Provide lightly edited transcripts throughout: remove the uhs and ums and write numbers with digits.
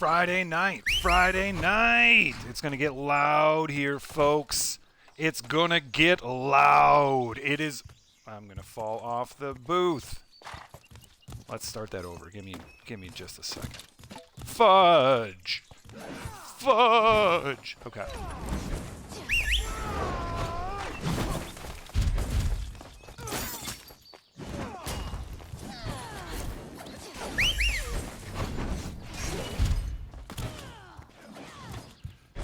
Friday night. It's going to get loud here, folks. It's going to get loud. It is... I'm going to fall off the booth. Let's start that over. Give me just a second. Fudge. Okay.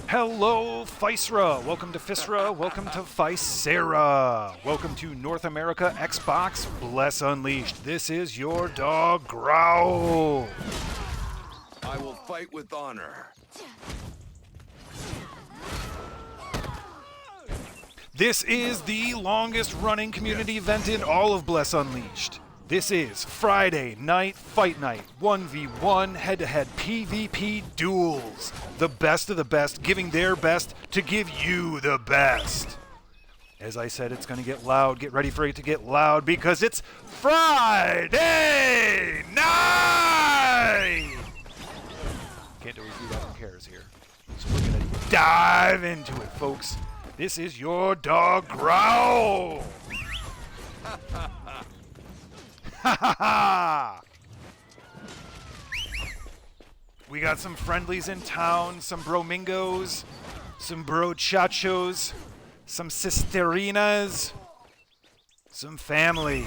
Hello, Physera. Welcome to Physera. Welcome to Physera. Welcome to North America Xbox Bless Unleashed. This is your dog, Growl. I will fight with honor. This is the longest running community event in all of Bless Unleashed. This is Friday Night Fight Night, 1v1 head-to-head PvP duels. The best of the best giving their best to give you the best. As I said, it's going to get loud. Get ready for it to get loud because it's Friday night! Can't always do that on cares here. So we're going to dive into it, folks. This is your dog, Growl! Ha ha ha! We got some friendlies in town, some bromingos, some brochachos, some sisterinas, some family.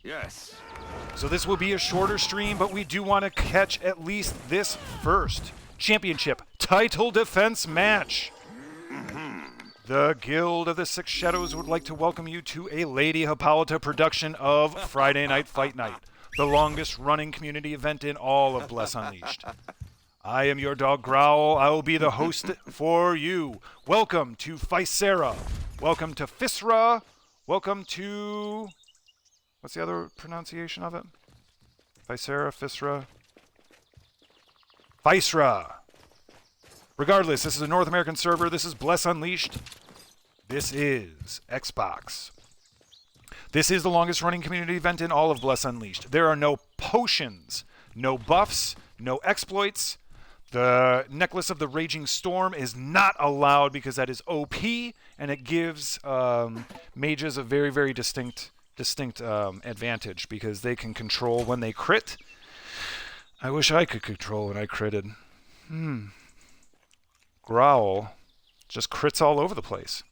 Yes. So this will be a shorter stream, but we do want to catch at least this first championship title defense match. The Guild of the Six Shadows would like to welcome you to a Lady Hippolyta production of Friday Night Fight Night, the longest running community event in all of Bless Unleashed. I am your dog, Growl. I will be the host for you. Welcome to Physera. Welcome to Physera. Welcome to... What's the other pronunciation of it? Physera. Physera. Regardless, this is a North American server. This is Bless Unleashed. This is Xbox. This is the longest running community event in all of Bless Unleashed. There are no potions, no buffs, no exploits. The Necklace of the Raging Storm is not allowed because that is OP, and it gives mages a very, very distinct advantage because they can control when they crit. I wish I could control when I critted. Growl just crits all over the place.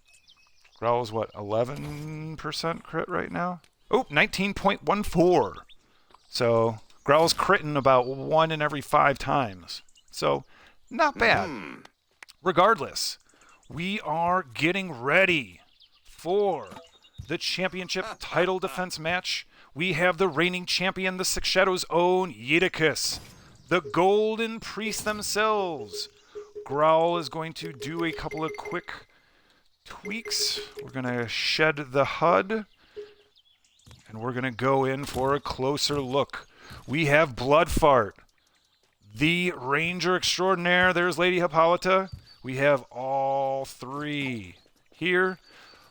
Growl is what, 11% crit right now? Oh, 19.14. So Growl's critting about 1 in every 5 times. So not bad. Regardless, we are getting ready for the championship title defense match. We have the reigning champion, the Six Shadows' own Yidicus, the Golden Priest themselves. Growl is going to do a couple of quick tweaks. We're going to shed the HUD, and we're going to go in for a closer look. We have Bloodfart, the Ranger Extraordinaire. There's Lady Hippolyta. We have all three here.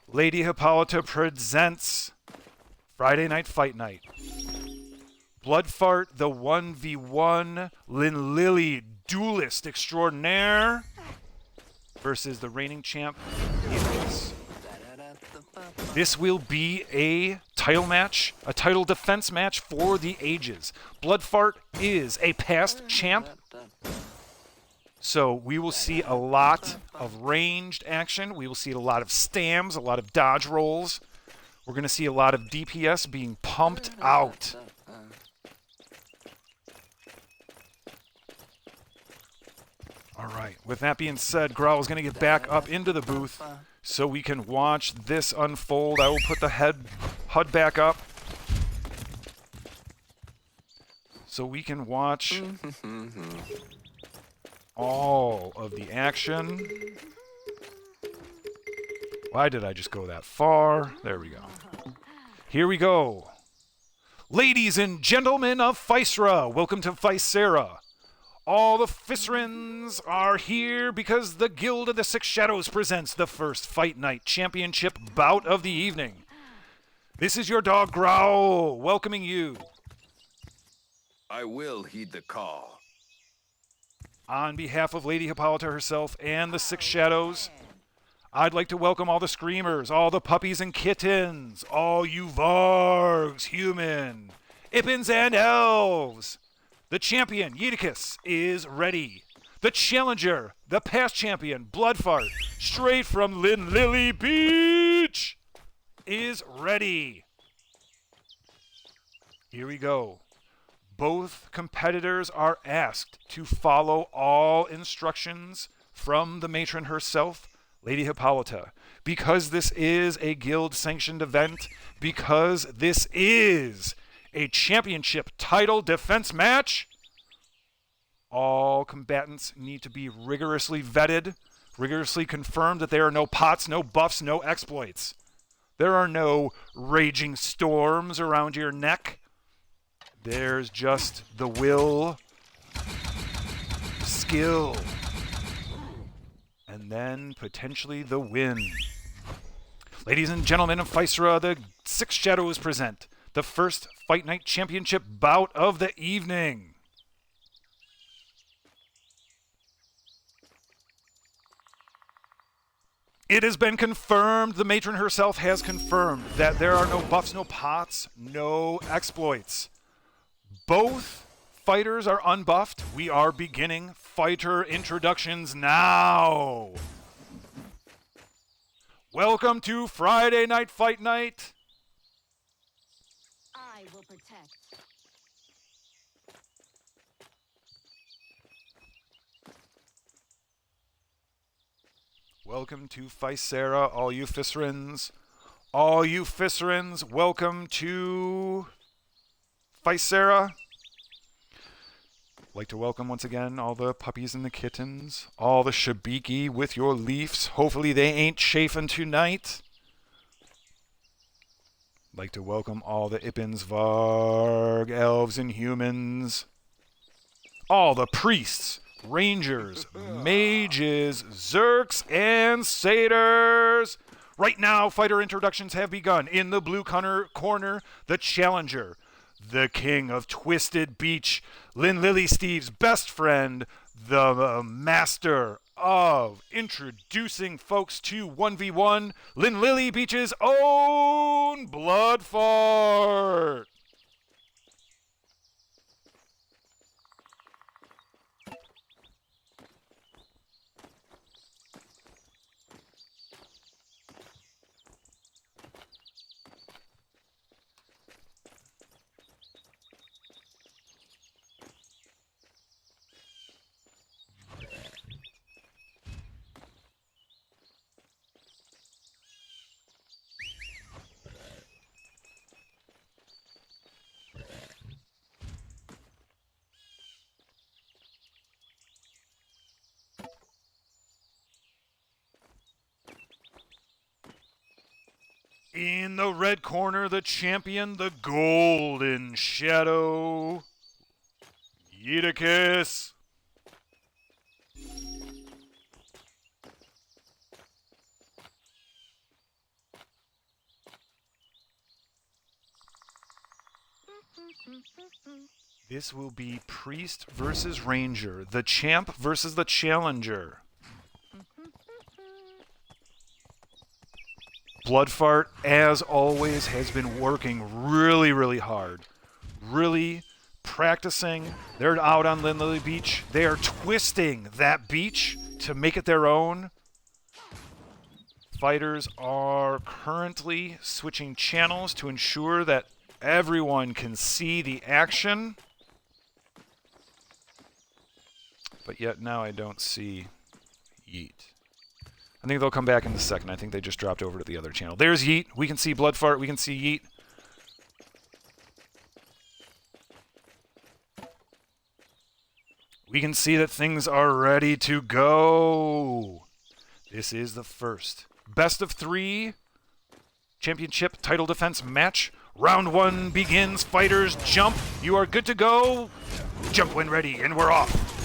Lady Hippolyta presents Friday Night Fight Night. Bloodfart, the 1v1 Lily Duelist Extraordinaire versus the reigning champ, Yidicus. This will be a title match, a title defense match for the ages. Bloodfart is a past champ, so we will see a lot of ranged action. We will see a lot of stams, a lot of dodge rolls. We're going to see a lot of DPS being pumped out. All right, with that being said, Growl is going to get back up into the booth so we can watch this unfold. I will put the HUD back up so we can watch all of the action. Why did I just go that far? There we go. Here we go. Ladies and gentlemen of Physera, welcome to Physera. All the Physerans are here because the Guild of the Six Shadows presents the first Fight Night Championship bout of the evening. This is your dog, Growl, welcoming you. I will heed the call. On behalf of Lady Hippolyta herself and the Six Shadows, I'd like to welcome all the screamers, all the puppies and kittens, all you vargs, human, Ippins and elves. The champion, Yeeticus, is ready. The challenger, the past champion, Bloodfart, straight from Lily Beach, is ready. Here we go. Both competitors are asked to follow all instructions from the matron herself, Lady Hippolyta. Because this is a guild-sanctioned event, because this is a championship title defense match, all combatants need to be rigorously vetted, rigorously confirmed that there are no pots, no buffs, no exploits. There are no raging storms around your neck. There's just the will, skill, and then potentially the win. Ladies and gentlemen of Physera, the Six Shadows present the first Fight Night Championship bout of the evening. It has been confirmed, the matron herself has confirmed, that there are no buffs, no pots, no exploits. Both fighters are unbuffed. We are beginning fighter introductions now. Welcome to Friday Night Fight Night. I will protect. Welcome to Physera, all you Fiserans. All you Fiserans, welcome to Physera. I'd like to welcome once again all the puppies and the kittens, all the shabiki with your leafs. Hopefully they ain't chafing tonight. I'd like to welcome all the Ippins, Varg, elves, and humans. All the priests, rangers, mages, zerks, and satyrs. Right now, fighter introductions have begun. In the blue corner, the challenger, the king of Twisted Beach, Lily Steve's best friend, the master of introducing folks to 1v1, Lily Beach's own Bloodfart. In the red corner, the champion, the Golden Shadow, Yeeticus. This will be Priest versus Ranger, the champ versus the challenger. Bloodfart, as always, has been working really, really hard. Really practicing. They're out on Lily Beach. They are twisting that beach to make it their own. Fighters are currently switching channels to ensure that everyone can see the action. But yet now I don't see Yeet. I think they'll come back in a second. I think they just dropped over to the other channel. There's Yeet. We can see Bloodfart. We can see Yeet. We can see that things are ready to go. This is the first best of 3 championship title defense match. Round 1 begins. Fighters jump. You are good to go. Jump when ready, and we're off.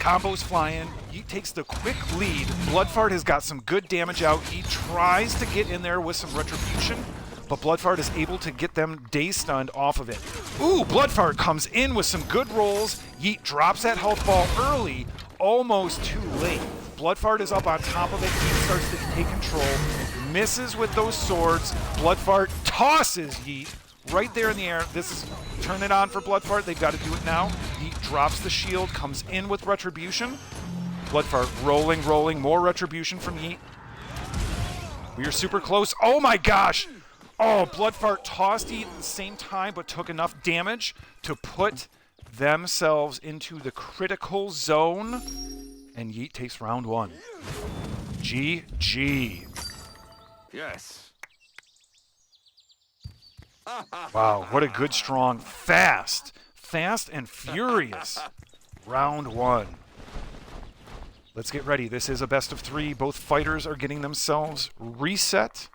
Combos flying. He takes the quick lead. Bloodfart has got some good damage out. He tries to get in there with some retribution, but Bloodfart is able to get them day-stunned off of it. Ooh, Bloodfart comes in with some good rolls. Yeet drops that health ball early, almost too late. Bloodfart is up on top of it. Yeet starts to take control, misses with those swords. Bloodfart tosses Yeet right there in the air. This is turn it on for Bloodfart. They've got to do it now. Yeet drops the shield, comes in with Retribution. Bloodfart rolling, more Retribution from Yeet. We are super close. Oh my gosh! Oh, Bloodfart tossed Yeet at the same time, but took enough damage to put themselves into the critical zone. And Yeet takes round 1. GG. Yes. Wow, what a good, strong, fast and furious round 1. Let's get ready. This is a best of 3. Both fighters are getting themselves reset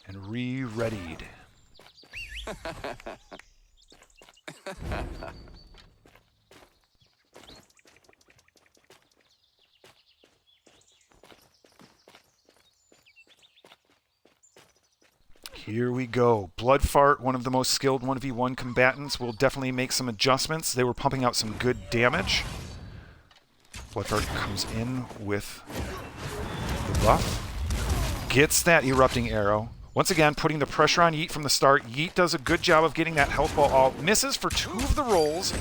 and re-readied. Here we go. Bloodfart, one of the most skilled 1v1 combatants, will definitely make some adjustments. They were pumping out some good damage. Bloodfart comes in with the buff. Gets that erupting arrow. Once again, putting the pressure on Yeet from the start. Yeet does a good job of getting that health ball all. Misses for 2 of the rolls.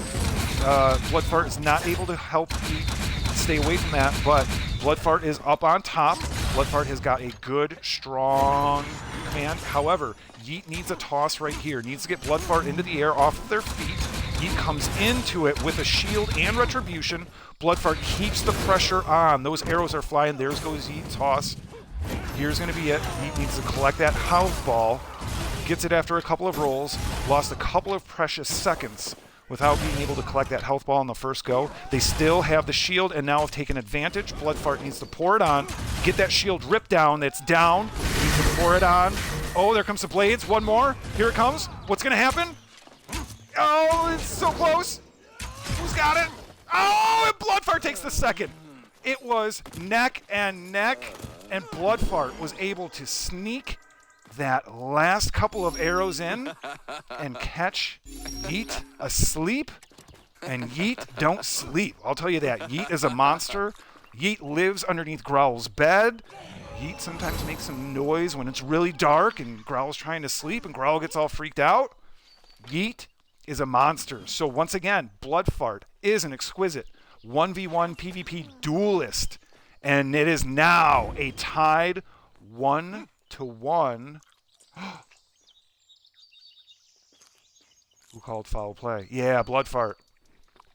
Bloodfart is not able to help Yeet stay away from that, but Bloodfart is up on top. Bloodfart has got a good, strong command. However, Yeet needs a toss right here. Needs to get Bloodfart into the air off of their feet. Yeet comes into it with a shield and Retribution. Bloodfart keeps the pressure on. Those arrows are flying. There goes Yeet. Toss. Here's going to be it. Yeet needs to collect that health ball. Gets it after a couple of rolls. Lost a couple of precious seconds without being able to collect that health ball on the first go. They still have the shield and now have taken advantage. Bloodfart needs to pour it on. Get that shield ripped down. That's down. Needs to pour it on. Oh, there comes the blades. One more. Here it comes. What's going to happen? Oh, it's so close. Who's got it? Oh, and Bloodfart takes the second. It was neck and neck, and Bloodfart was able to sneak that last couple of arrows in and catch Yeet asleep. And Yeet don't sleep. I'll tell you that. Yeet is a monster. Yeet lives underneath Growl's bed. Yeet sometimes makes some noise when it's really dark and Growl's trying to sleep and Growl gets all freaked out. Yeet is a monster. So once again, Bloodfart is an exquisite 1v1 PvP duelist. And it is now a tied 1-1. Who called foul play? Yeah, Bloodfart.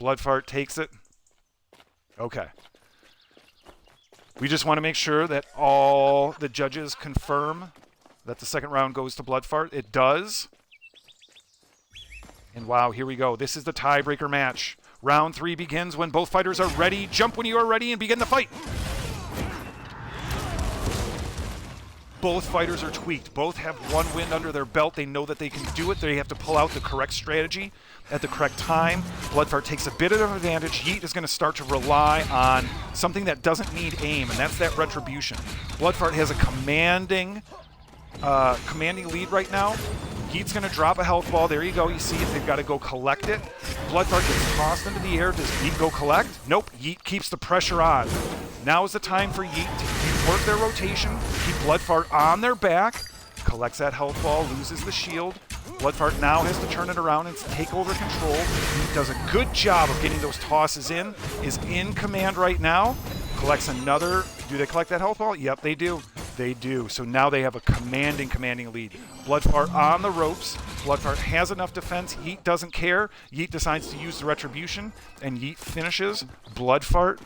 Bloodfart takes it. Okay. We just want to make sure that all the judges confirm that the second round goes to Bloodfart. It does. And wow, here we go. This is the tiebreaker match. Round 3 begins when both fighters are ready. Jump when you are ready and begin the fight. Both fighters are tweaked. Both have 1 win under their belt. They know that they can do it. They have to pull out the correct strategy at the correct time. Bloodfart takes a bit of an advantage. Yeet is going to start to rely on something that doesn't need aim, and that's that Retribution. Bloodfart has a commanding lead right now. Yeet's going to drop a health ball. There you go. You see it. They've got to go collect it. Bloodfart gets tossed into the air. Does Yeet go collect? Nope. Yeet keeps the pressure on. Now is the time for Yeet to work their rotation, keep Bloodfart on their back, collects that health ball, loses the shield. Bloodfart now has to turn it around and take over control. Yeet does a good job of getting those tosses in, is in command right now, collects another. Do they collect that health ball? Yep, they do. They do. So now they have a commanding lead. Bloodfart on the ropes. Bloodfart has enough defense. Yeet doesn't care. Yeet decides to use the Retribution, and Yeet finishes Bloodfart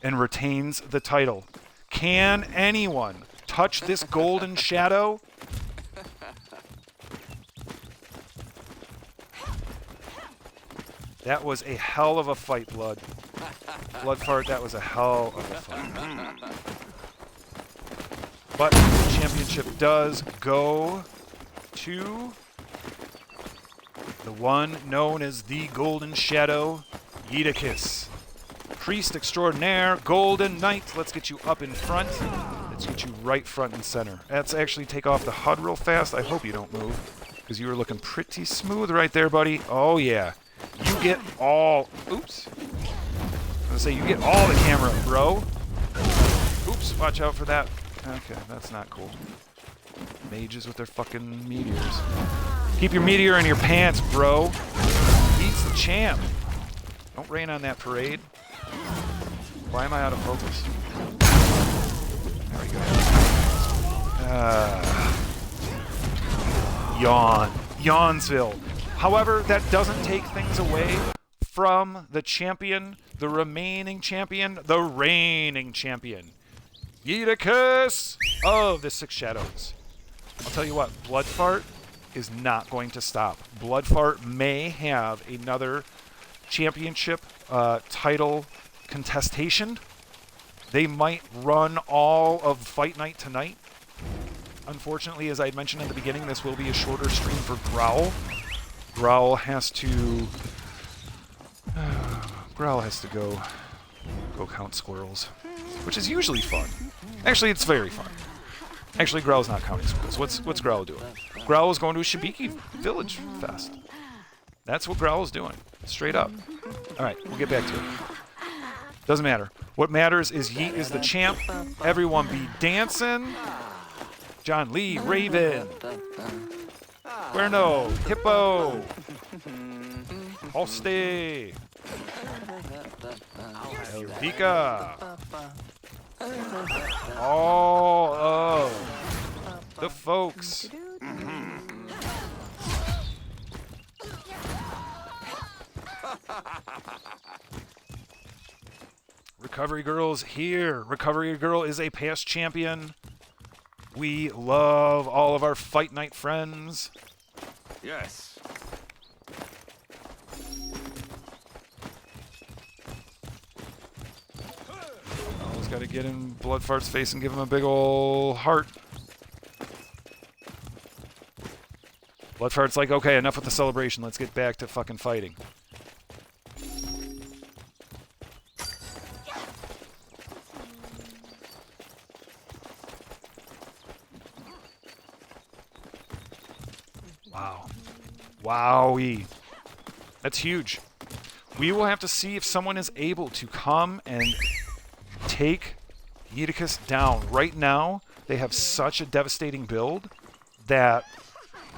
and retains the title. Can anyone touch this golden shadow? That was a hell of a fight, Bloodfart, that was a hell of a fight. But the championship does go to the one known as the Golden Shadow, Yeeticus. Priest extraordinaire, Golden Knight. Let's get you up in front. Let's get you right front and center. Let's actually take off the HUD real fast. I hope you don't move, because you were looking pretty smooth right there, buddy. Oh, yeah. You get all... Oops. I was going to say, you get all the camera, bro. Oops, watch out for that. Okay, that's not cool. Mages with their fucking meteors. Keep your meteor in your pants, bro. He's the champ. Don't rain on that parade. Why am I out of focus? There we go. Yawn. Yawnsville. However, that doesn't take things away from the champion, the remaining champion, the reigning champion. Yeedicus of the Six Shadows. I'll tell you what, Bloodfart is not going to stop. Bloodfart may have another championship title contestation. They might run all of Fight Night tonight. Unfortunately, as I had mentioned in the beginning, this will be a shorter stream for Growl. Growl has to go count squirrels, which is usually fun. Actually, it's very fun. Actually, Growl's not counting squirrels. What's Growl doing? Growl is going to a Shibiki Village Fest. That's what Growl is doing. Straight up. Alright, we'll get back to it. Doesn't matter. What matters is Yeet is the champ. Everyone be dancing. John Lee, Raven. Cuerno, Hippo. Holstay. Elvika. All of the folks. Recovery Girl's here. Recovery Girl is a past champion. We love all of our Fight Night friends. Yes. Always got to get in Bloodfart's face and give him a big ol' heart. Bloodfart's like, okay, enough with the celebration. Let's get back to fucking fighting. Wow. Wowee. That's huge. We will have to see if someone is able to come and take Yeedicus down. Right now, they have such a devastating build that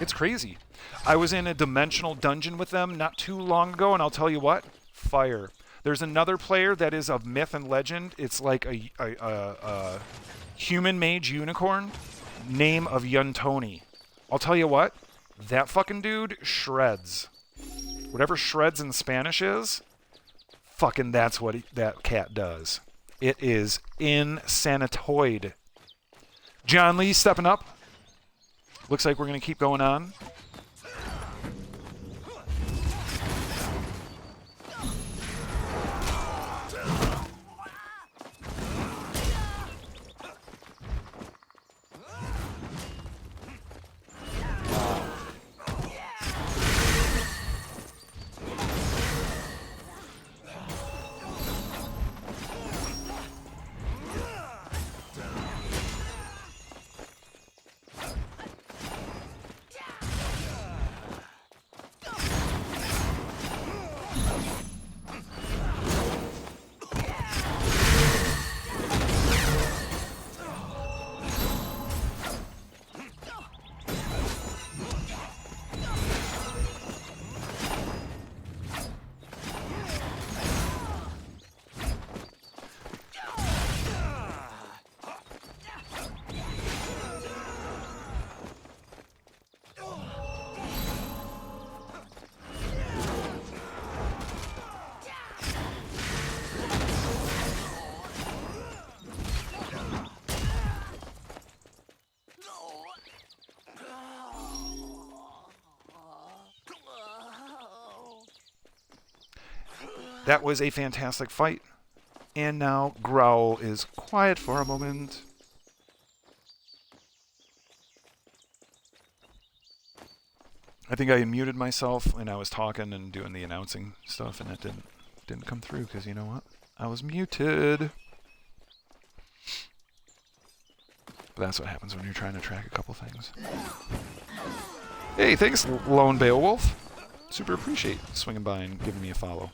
it's crazy. I was in a dimensional dungeon with them not too long ago, and I'll tell you what, fire. There's another player that is of myth and legend. It's like a human mage unicorn, name of Yuntoni. I'll tell you what, that fucking dude shreds. Whatever shreds in Spanish is, fucking that's what that cat does. It is insanitoid. John Lee stepping up. Looks like we're going to keep going on. That was a fantastic fight. And now Growl is quiet for a moment. I think I unmuted myself and I was talking and doing the announcing stuff, and it didn't come through because you know what? I was muted. But that's what happens when you're trying to track a couple things. Hey, thanks, Lone Beowulf. Super appreciate swinging by and giving me a follow.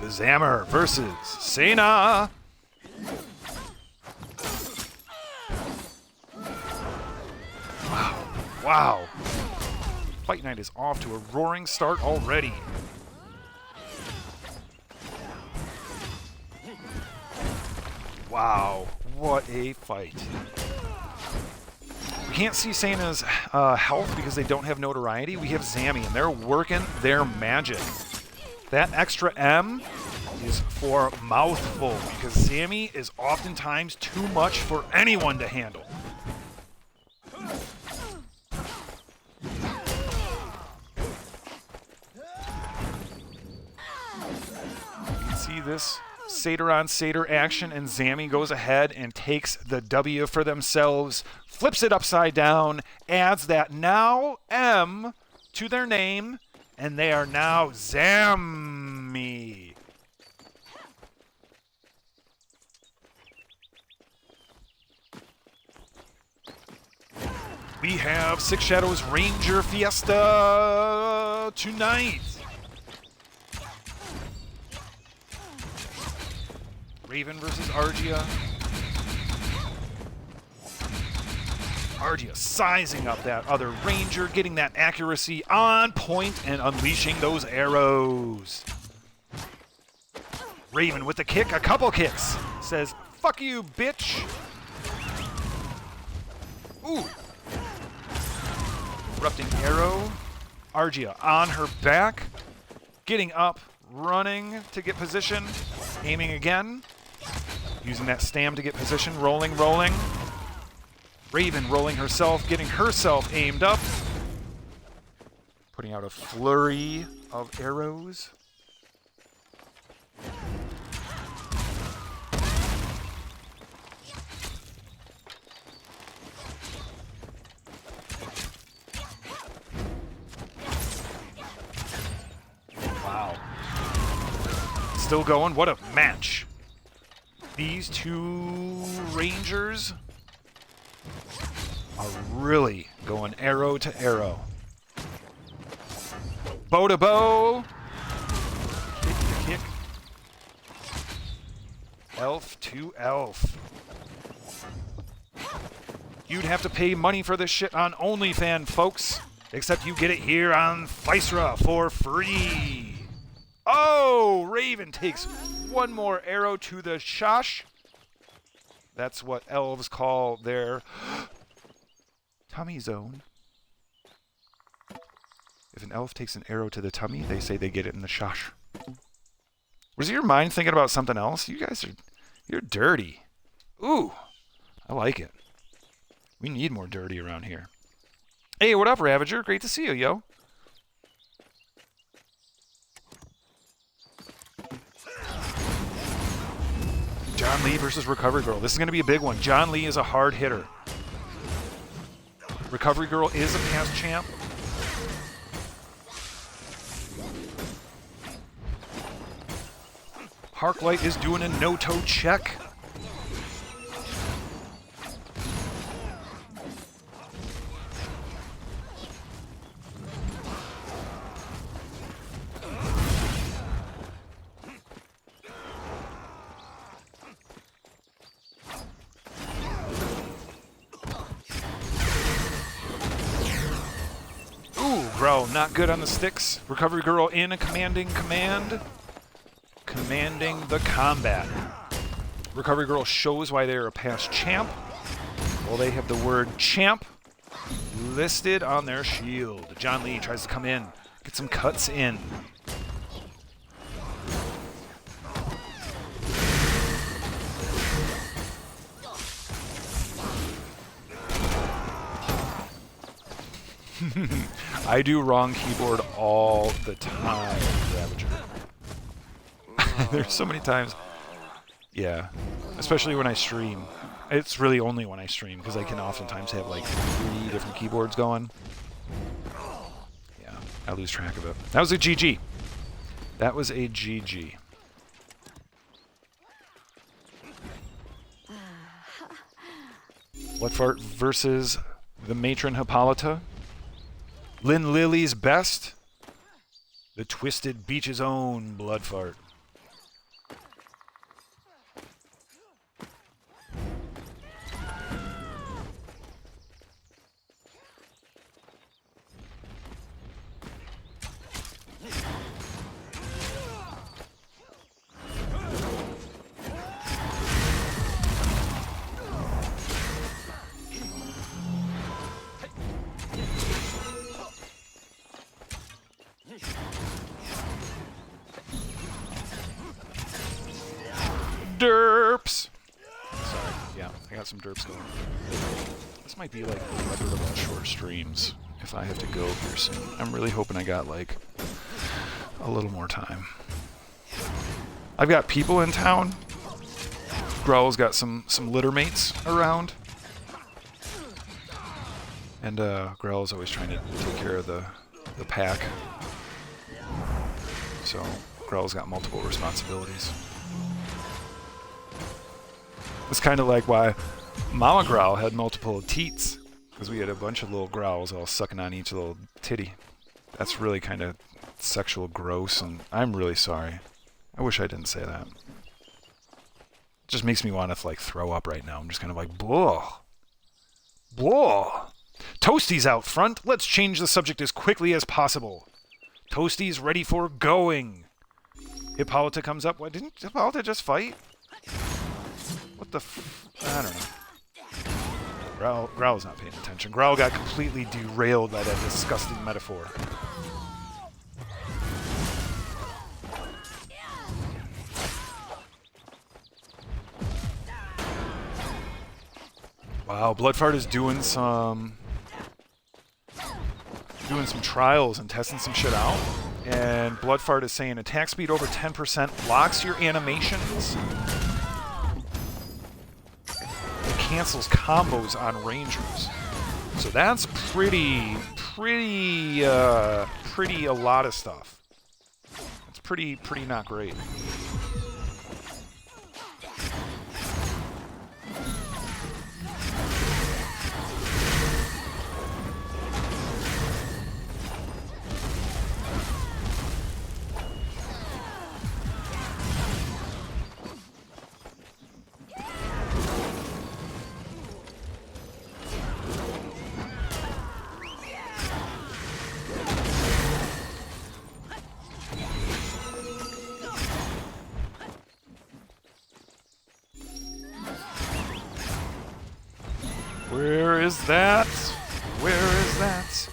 The Zammer versus Sena. Wow. Wow. Fight Night is off to a roaring start already. Wow. What a fight. We can't see Sena's health because they don't have notoriety. We have Zammy, and they're working their magic. That extra M is for mouthful, because Zammy is oftentimes too much for anyone to handle. You can see this Satyr on Satyr action, and Zammy goes ahead and takes the W for themselves, flips it upside down, adds that now M to their name, and they are now Zammy. We have Six Shadows Ranger Fiesta tonight. Raven versus Argia. Argia sizing up that other Ranger, getting that accuracy on point and unleashing those arrows. Raven with the kick, a couple kicks. Says, fuck you, bitch. Ooh. Erupting arrow. Argia on her back. Getting up, running to get position. Aiming again. Using that stam to get position. Rolling, rolling. Raven rolling herself, getting herself aimed up. Putting out a flurry of arrows. Wow. Still going. What a match. These two Rangers are really going arrow to arrow. Bow to bow. Kick to kick. Elf to elf. You'd have to pay money for this shit on OnlyFans, folks. Except you get it here on Physera for free. Oh, Raven takes one more arrow to the shash. That's what elves call their tummy zone. If an elf takes an arrow to the tummy, they say they get it in the shash. Was your mind thinking about something else? You guys you're dirty. Ooh, I like it. We need more dirty around here. Hey, what up, Ravager? Great to see you, yo. John Lee versus Recovery Girl. This is going to be a big one. John Lee is a hard hitter. Recovery Girl is a past champ. Harklight is doing a no-toe check. Bro, not good on the sticks. Recovery Girl in a commanding command. Commanding the combat. Recovery Girl shows why they're a past champ. Well, they have the word champ listed on their shield. John Lee tries to come in, get some cuts in. I do wrong keyboard all the time, Ravager. There's so many times. Yeah. Especially when I stream. It's really only when I stream, because I can oftentimes have like 3 different keyboards going. Yeah, I lose track of it. That was a GG. That was a GG. Bloodfart versus the Matron Hippolyta. Lynn Lily's best. The Twisted Beach's own Bloodfart. Derps! Sorry, yeah, I got some derps going. This might be like the record of all short streams if I have to go here soon. I'm really hoping I got like a little more time. I've got people in town. Growl's got some litter mates around. And Growl's always trying to take care of the pack. So Growl's got multiple responsibilities. It's kind of like why Mama Growl had multiple teats, because we had a bunch of little growls all sucking on each little titty. That's really kind of sexual gross, and I'm really sorry. I wish I didn't say that. It just makes me want to like throw up right now. I'm just kind of like, blah. Blah. Toasty's out front. Let's change the subject as quickly as possible. Toasty's ready for going. Hippolyta comes up. What, didn't Hippolyta just fight? What the I don't know. Growl's not paying attention. Growl got completely derailed by that disgusting metaphor. Wow, Bloodfart is doing some trials and testing some shit out. And Bloodfart is saying attack speed over 10% blocks your animations. Cancels combos on rangers, so that's pretty a lot of stuff. It's pretty not great. Where is that? Where is that?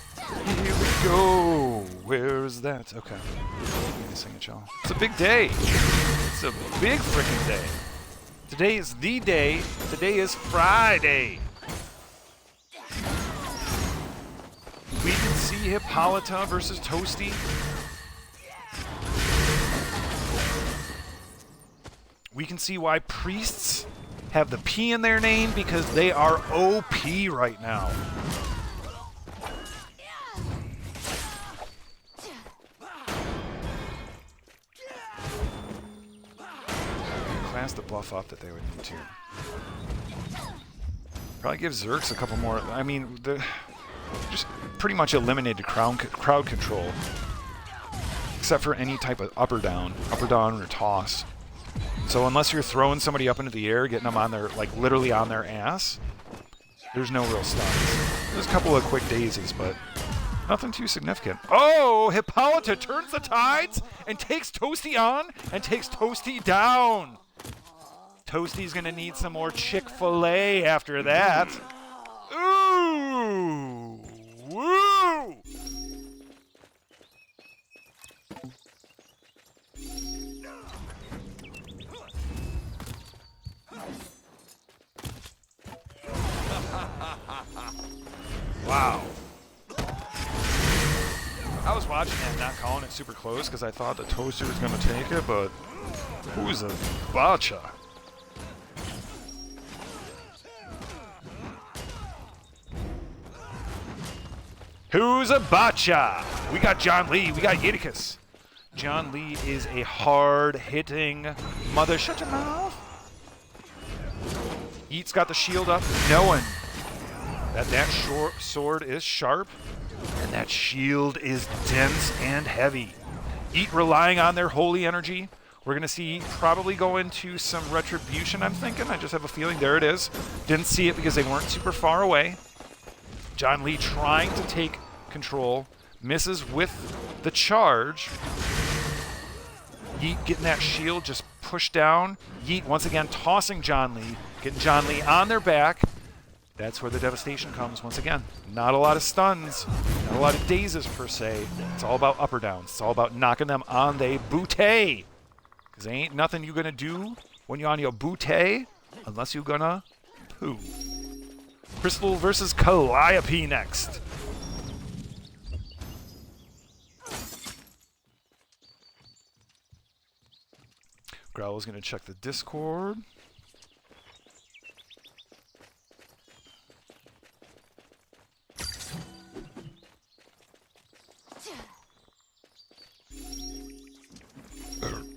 Here we go. Where is that? Okay. Let me sing it, y'all. It's a big day. It's a big freaking day. Today is the day. Today is Friday. We can see Hippolyta versus Toasty. We can see why priests have the P in their name, because they are OP right now. Class the buff up that they would need to. Probably give Zerx a couple more. I mean, just pretty much eliminated crowd control, except for any type of up or down or toss. So unless you're throwing somebody up into the air, getting them on their, like, literally on their ass, there's no real stuns. There's a couple of quick daisies, but nothing too significant. Oh, Hippolyta turns the tides and takes Toasty on and takes Toasty down. Toasty's gonna need some more Chick-fil-A after that. Ooh! Woo! Wow. I was watching that, not calling it super close because I thought the Toaster was going to take it, but who's a Bacha? Who's a Bacha? We got John Lee, we got Yidicus. John Lee is a hard-hitting mother. Shut your mouth. Yeet's got the shield up, knowing That sword is sharp, and that shield is dense and heavy. Eat relying on their holy energy. We're going to see probably go into some retribution, I'm thinking. I just have a feeling. There it is. Didn't see it because they weren't super far away. John Lee trying to take control. Misses with the charge. Yeet getting that shield just pushed down. Yeet once again tossing John Lee. Getting John Lee on their back. That's where the devastation comes once again. Not a lot of stuns. Not a lot of dazes per se. It's all about up or downs. It's all about knocking them on they bootay. Because there ain't nothing you gonna do when you're on your bootay unless you're gonna poo. Crystal versus Calliope next. Growl is going to check the Discord.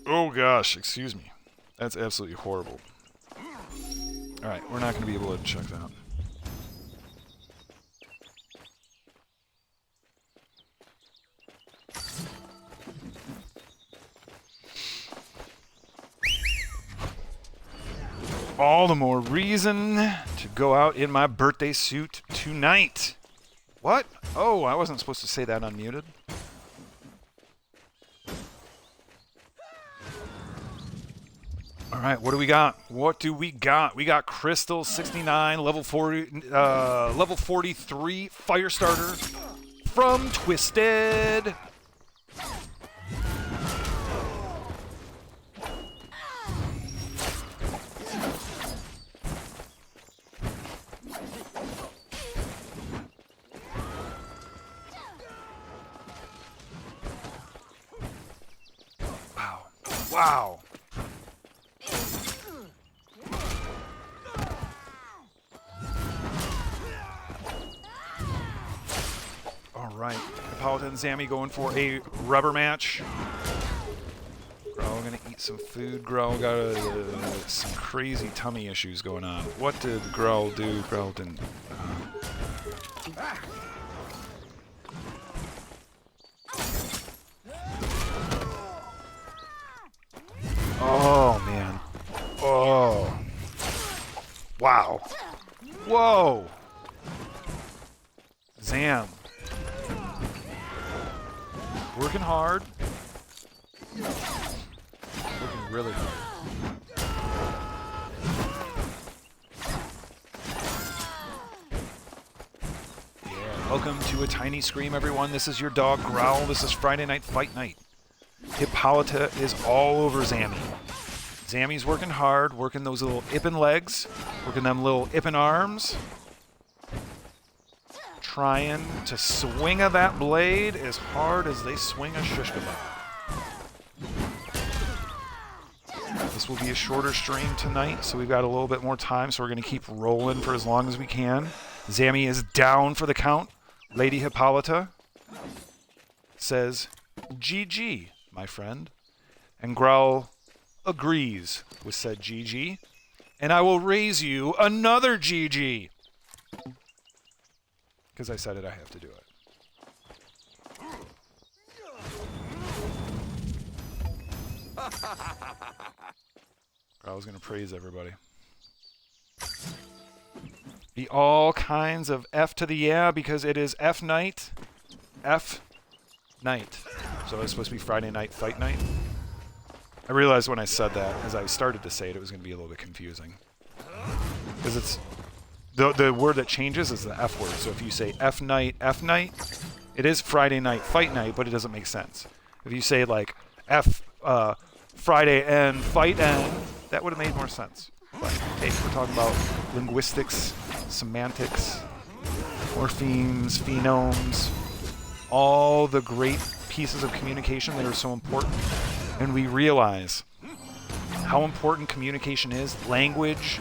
Oh gosh, excuse me. That's absolutely horrible. Alright, we're not going to be able to check that. All the more reason to go out in my birthday suit tonight. What? Oh, I wasn't supposed to say that unmuted. All right, what do we got? What do we got? We got Crystal 69, level 43 Firestarter from Twisted. Wow. All right. Hippolyta and Zammy going for a rubber match. Growl gonna eat some food. Growl got some crazy tummy issues going on. What did Growl do? Growl didn't. Oh, man. Oh. Wow. Whoa. Zam. Working hard. Working really hard. Yeah. Welcome to A Tiny Scream, everyone. This is your dog, Growl. This is Friday Night Fight Night. Hippolyta is all over Zammy. Zammy's working hard, working those little ippin' legs, working them little ippin' arms. Trying to swing of that blade as hard as they swing a shish kebab. This will be a shorter stream tonight, so we've got a little bit more time, so we're going to keep rolling for as long as we can. Zammy is down for the count. Lady Hippolyta says, GG, my friend. And Growl agrees with said GG. And I will raise you another GG. Because I said it, I have to do it. Growl's going to praise everybody. Be all kinds of F to the yeah, because it is F night. F night. So it's supposed to be Friday Night Fight Night. I realized when I said that, as I started to say it, it was going to be a little bit confusing. Because it's... The word that changes is the F word. So if you say F night, it is Friday Night Fight Night, but it doesn't make sense. If you say like F Friday and Fight N, that would have made more sense. But hey, we're talking about linguistics, semantics, morphemes, phenomes, all the great pieces of communication that are so important. And we realize how important communication is, language,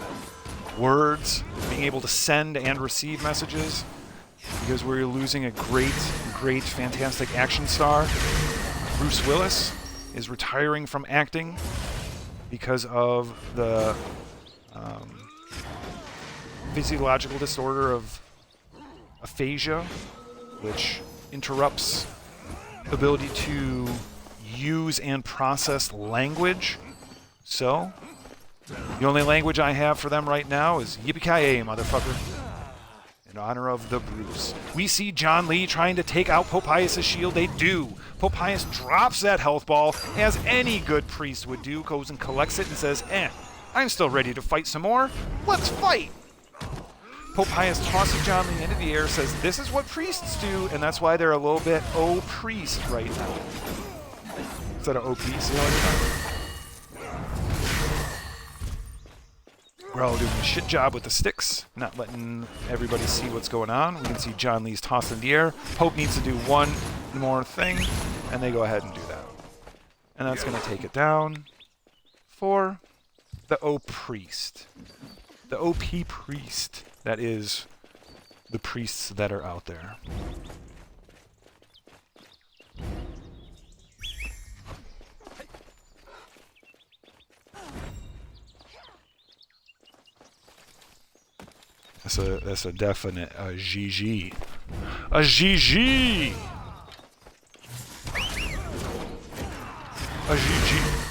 words, being able to send and receive messages, because we're losing a great, fantastic action star. Bruce Willis is retiring from acting because of the physiological disorder of aphasia, which interrupts ability to use and process language. So, the only language I have for them right now is yippee-ki-yay, motherfucker. In honor of the Bruce. We see John Lee trying to take out Popius' shield. They do. Popius drops that health ball, as any good priest would do, goes and collects it and says, I'm still ready to fight some more. Let's fight! Popius tosses John Lee into the air, says, this is what priests do, and that's why they're a little bit O-priest right now. Instead of O-piece, you know what I mean? Growl doing a shit job with the sticks, not letting everybody see what's going on. We can see John Lee's tossed in the air. Pope needs to do one more thing, and they go ahead and do that. And that's going to take it down for the O-priest. The OP priest. That is the priests that are out there. That's a definite GG. A GG! A GG.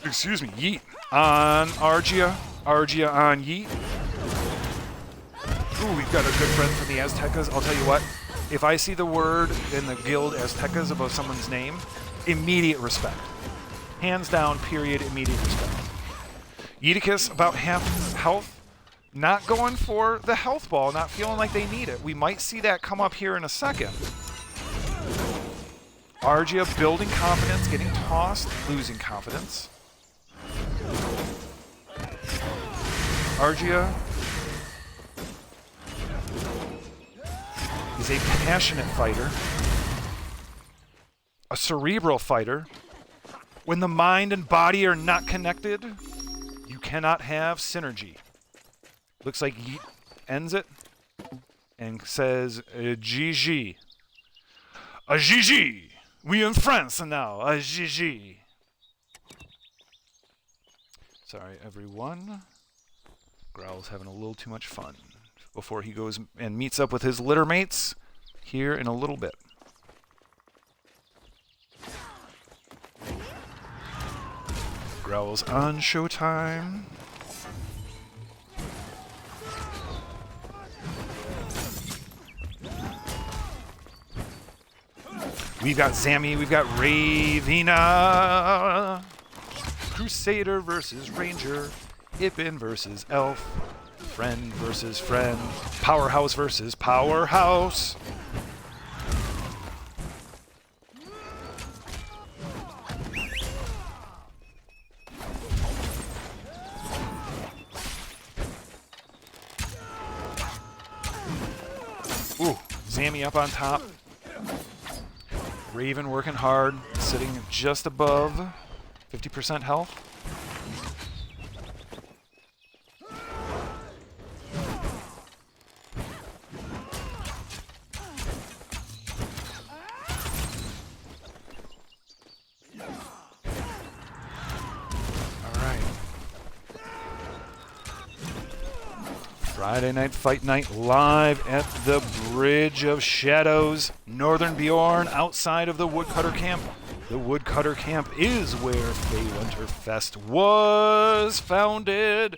Excuse me, yeet on Argia. Argia on yeet. Ooh, we've got a good friend from the Aztecas. I'll tell you what, if I see the word in the guild Aztecas above someone's name, immediate respect. Hands down, period, immediate respect. Yeeticus, about half health, not going for the health ball, not feeling like they need it. We might see that come up here in a second. Argia building confidence, getting tossed, losing confidence. Argia is a passionate fighter, a cerebral fighter. When the mind and body are not connected, you cannot have synergy. Looks like Yeet ends it and says, GG. A GG! We in France now, a GG. Sorry, everyone. Growl's having a little too much fun before he goes and meets up with his litter mates here in a little bit. Growl's on showtime. We've got Zammy, we've got Ravina. Crusader versus Ranger. Ippin versus Elf. Friend versus friend. Powerhouse versus powerhouse. Ooh, Zammy up on top. Raven working hard, sitting just above 50% health. Friday Night Fight Night live at the Bridge of Shadows, Northern Bjorn, outside of the Woodcutter Camp. The Woodcutter Camp is where Winterfest was founded,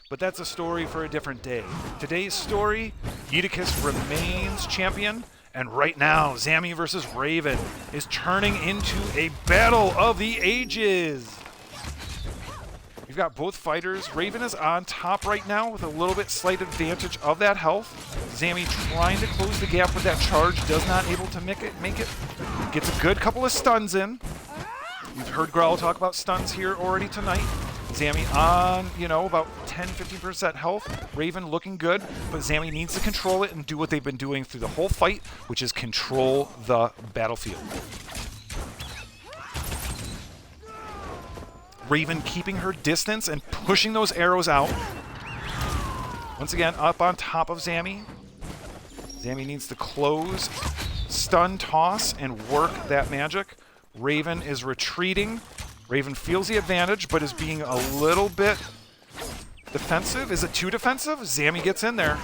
but that's a story for a different day. Today's story, Yeeticus remains champion, and right now, Zammy versus Raven is turning into a battle of the ages. We've got both fighters. Raven is on top right now with a little bit slight advantage of that health. Zammy trying to close the gap with that charge, does not able to make it. Gets a good couple of stuns in. We've heard Growl talk about stuns here already tonight. Zammy on, about 10-15% health. Raven looking good, but Zammy needs to control it and do what they've been doing through the whole fight, which is control the battlefield. Raven keeping her distance and pushing those arrows out. Once again, up on top of Zammy. Zammy needs to close stun, toss, and work that magic. Raven is retreating. Raven feels the advantage, but is being a little bit defensive. Is it too defensive? Zammy gets in there.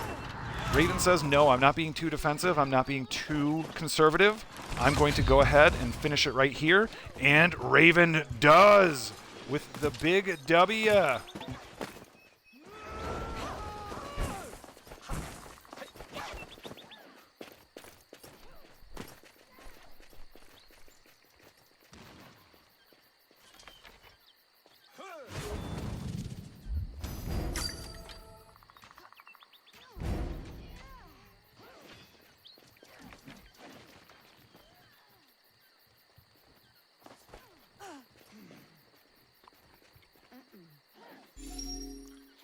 Raven says, no, I'm not being too defensive. I'm not being too conservative. I'm going to go ahead and finish it right here. And Raven does with the big W.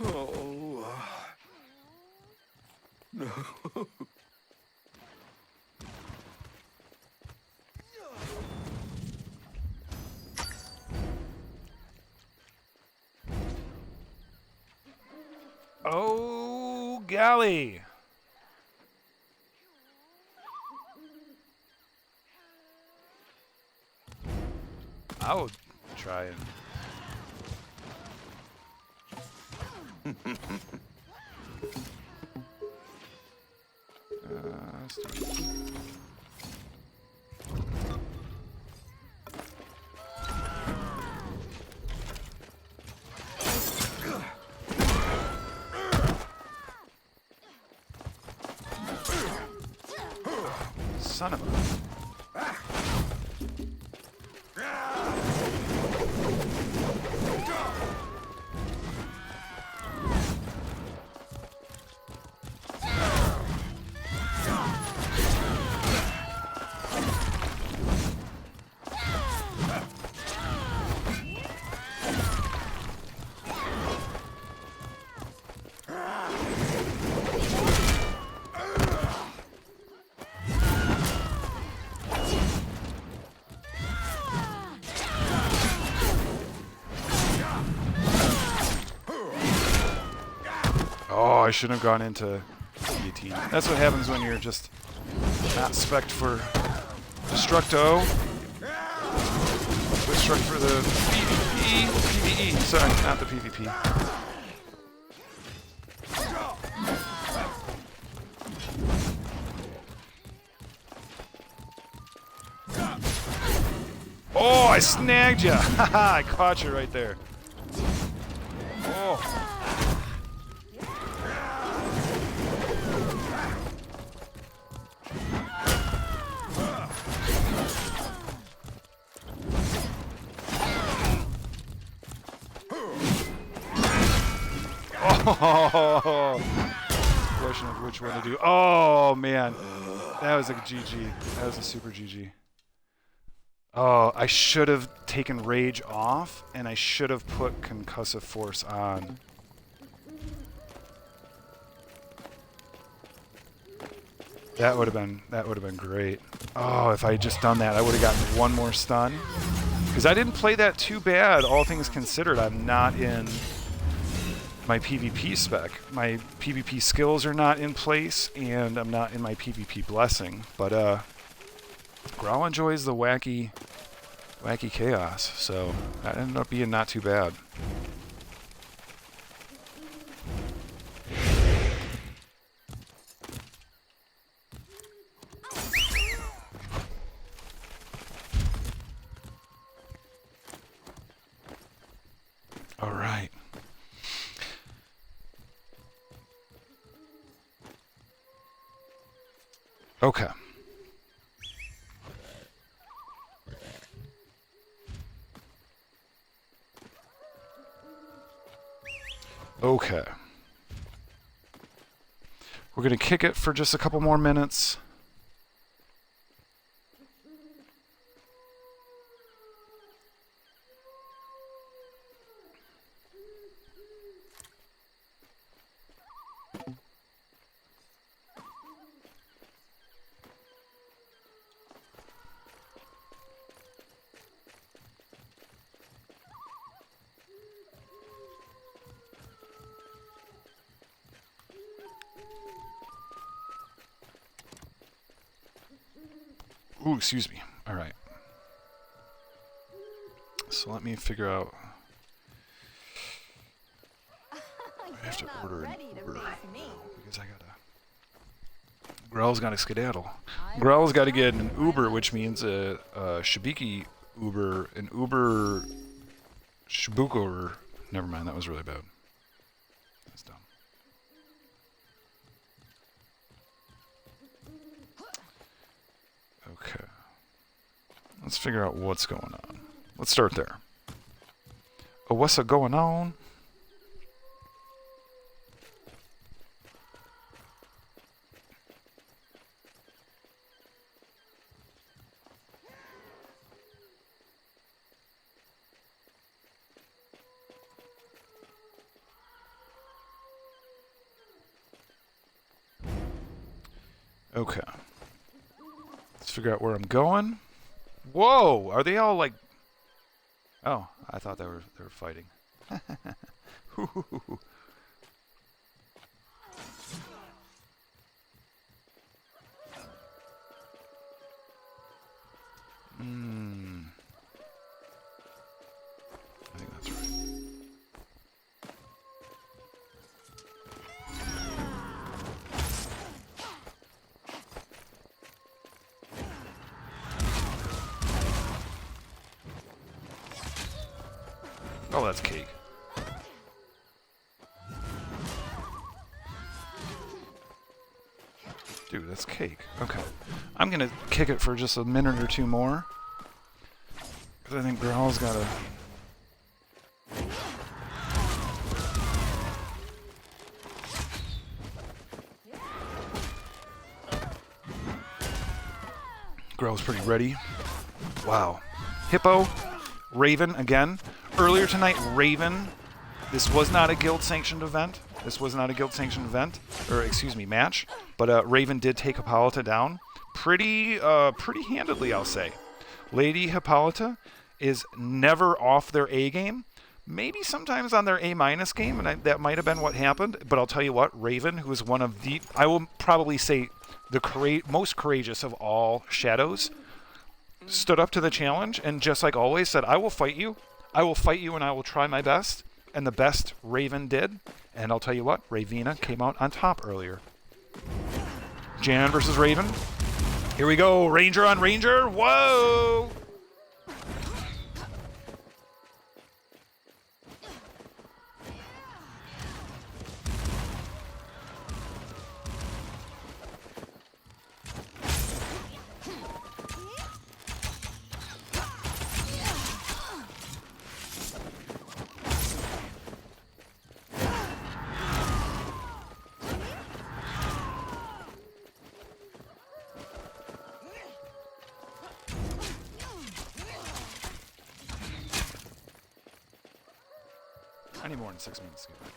Oh. No. Oh, golly. I would try and... let's do it. Son of a... Oh, I shouldn't have gone into guillotine. That's what happens when you're just not spec'd for Destructo. Destruct for the PvP. PvE. Sorry, not the PvP. Oh, I snagged you. Haha, I caught you right there. Oh. Oh, question of which one to do. Oh, man. That was a GG. That was a super GG. Oh, I should have taken Rage off, and I should have put Concussive Force on. That would have been great. Oh, if I had just done that, I would have gotten one more stun. Because I didn't play that too bad, all things considered. I'm not in my PvP spec. My PvP skills are not in place, and I'm not in my PvP blessing. But Growl enjoys the wacky chaos, so that ended up being not too bad. All right. Okay. Okay. We're going to kick it for just a couple more minutes. Ooh, excuse me. All right. So let me figure out. I have to order an Uber because I gotta. Grell's gotta skedaddle. Grell's gotta get an Uber, which means a Shibiki Uber, an Uber Shibuko. Never mind, that was really bad. That's dumb. Okay. Let's figure out what's going on. Let's start there. Oh, what's going on? Okay. Let's figure out where I'm going. Whoa! Are they all like... Oh, I thought they were fighting. I think that's right. Oh, that's cake. Dude, that's cake. Okay. I'm gonna kick it for just a minute or two more. Because I think Growl's gotta... Growl's pretty ready. Wow. Hippo. Raven again. Earlier tonight, Raven. This was not a guild-sanctioned event. This was not a guild-sanctioned event, or excuse me, match. But Raven did take Hippolyta down pretty handedly, I'll say. Lady Hippolyta is never off their A game. Maybe sometimes on their A- game, and that might have been what happened. But I'll tell you what, Raven, who is one of the, I will probably say, the most courageous of all shadows, stood up to the challenge and just like always said, I will fight you. I will fight you and I will try my best. And the best Raven did. And I'll tell you what, Ravina came out on top earlier. Jan versus Raven. Here we go. Ranger on Ranger. Whoa! I need more than 6 minutes to get back.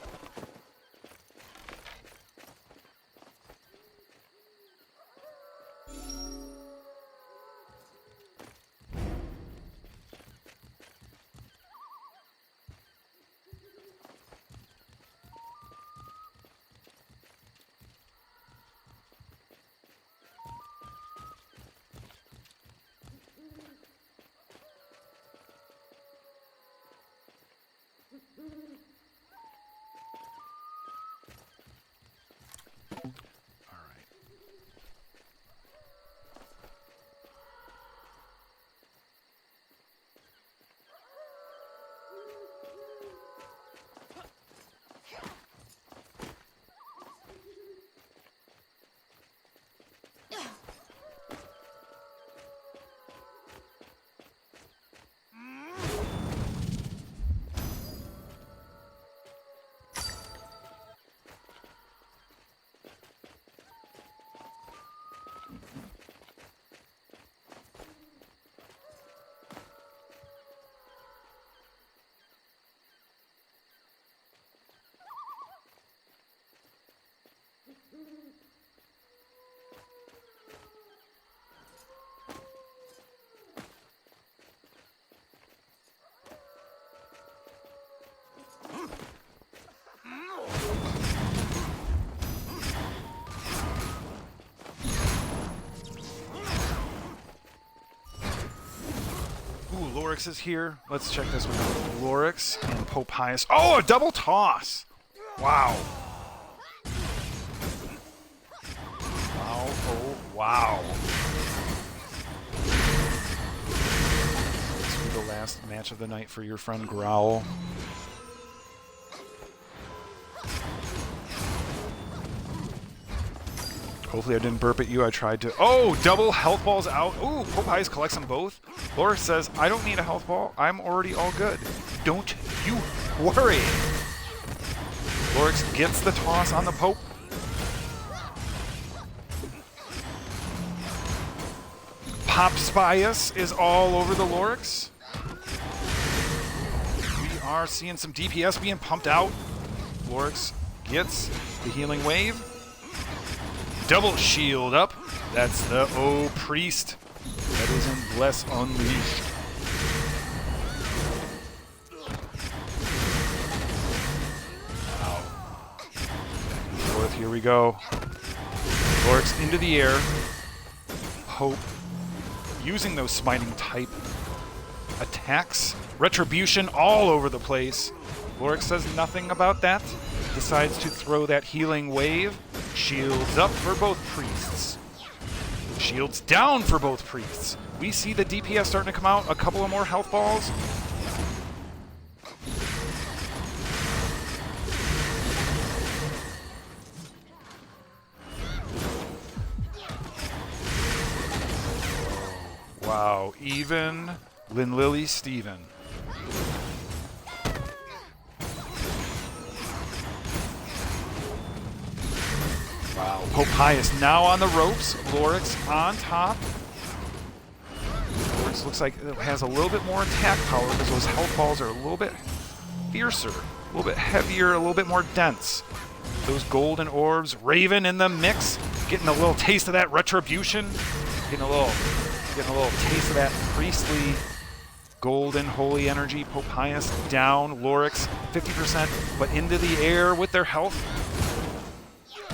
Lorix is here. Let's check this with Lorix and Popius. Oh, a double toss! Wow. Wow, oh, wow. This will be the last match of the night for your friend Growl. Hopefully I didn't burp at you. I tried to. Oh, double health balls out. Ooh, Popius collects them both. Laura says, I don't need a health ball. I'm already all good. Don't you worry. Lorix gets the toss on the Pope. Popspius is all over the Lorix. We are seeing some DPS being pumped out. Lorix gets the healing wave. Double shield up. That's the Priest. That is in Bless Unleashed. Wow. Fourth, here we go. Lorix into the air. Hope. Using those smiting type attacks. Retribution all over the place. Lorix says nothing about that. Decides to throw that healing wave. Shields up for both priests. Shields down for both priests. We see the DPS starting to come out. A couple of more health balls. Wow, even Lynn Lily Steven. Wow, Popius now on the ropes. Lorix on top. Lorix looks like it has a little bit more attack power because those health balls are a little bit fiercer, a little bit heavier, a little bit more dense. Those golden orbs. Raven in the mix, getting a little taste of that retribution. Getting a little taste of that priestly golden holy energy. Popius down. Lorix 50%, but into the air with their health.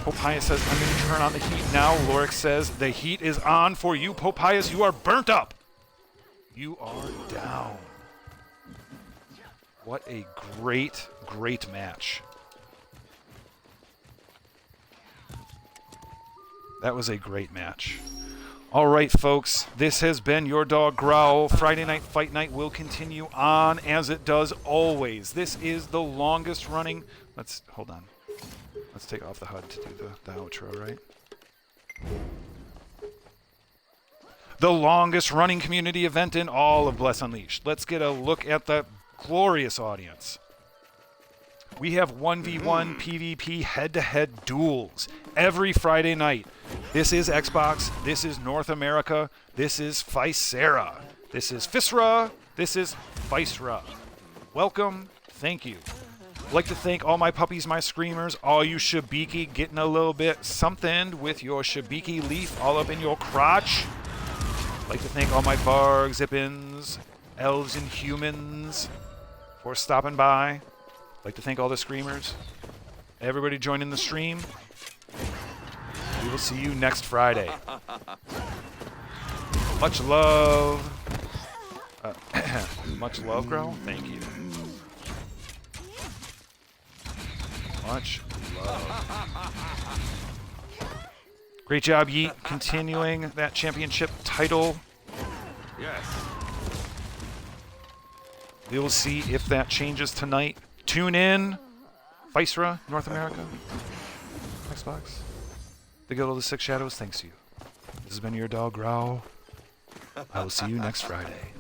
Popius says, I'm going to turn on the heat now. Lorix says, the heat is on for you, Popius. You are burnt up. You are down. What a great, great match. That was a great match. All right, folks, this has been your dog Growl. Friday Night Fight Night will continue on as it does always. This is the longest running. Hold on. Let's take off the HUD to do the outro, right? The longest running community event in all of Bless Unleashed. Let's get a look at the glorious audience. We have 1v1 PvP head-to-head duels every Friday night. This is Xbox. This is North America. This is Physera. This is Physera. This is Physera. Welcome. Thank you. I'd like to thank all my puppies, my screamers, all you Shabiki getting a little bit something with your Shabiki leaf all up in your crotch. I'd like to thank all my Vargs, Zippins, elves, and humans for stopping by. I'd like to thank all the screamers. Everybody joining the stream. We will see you next Friday. Much love. Much love, Growl. Thank you. Much love. Great job, Yeet, continuing that championship title. Yes. We will see if that changes tonight. Tune in. Physera, North America. Xbox. The Guild of the Six Shadows thanks you. This has been your dog, Growl. I will see you next Friday.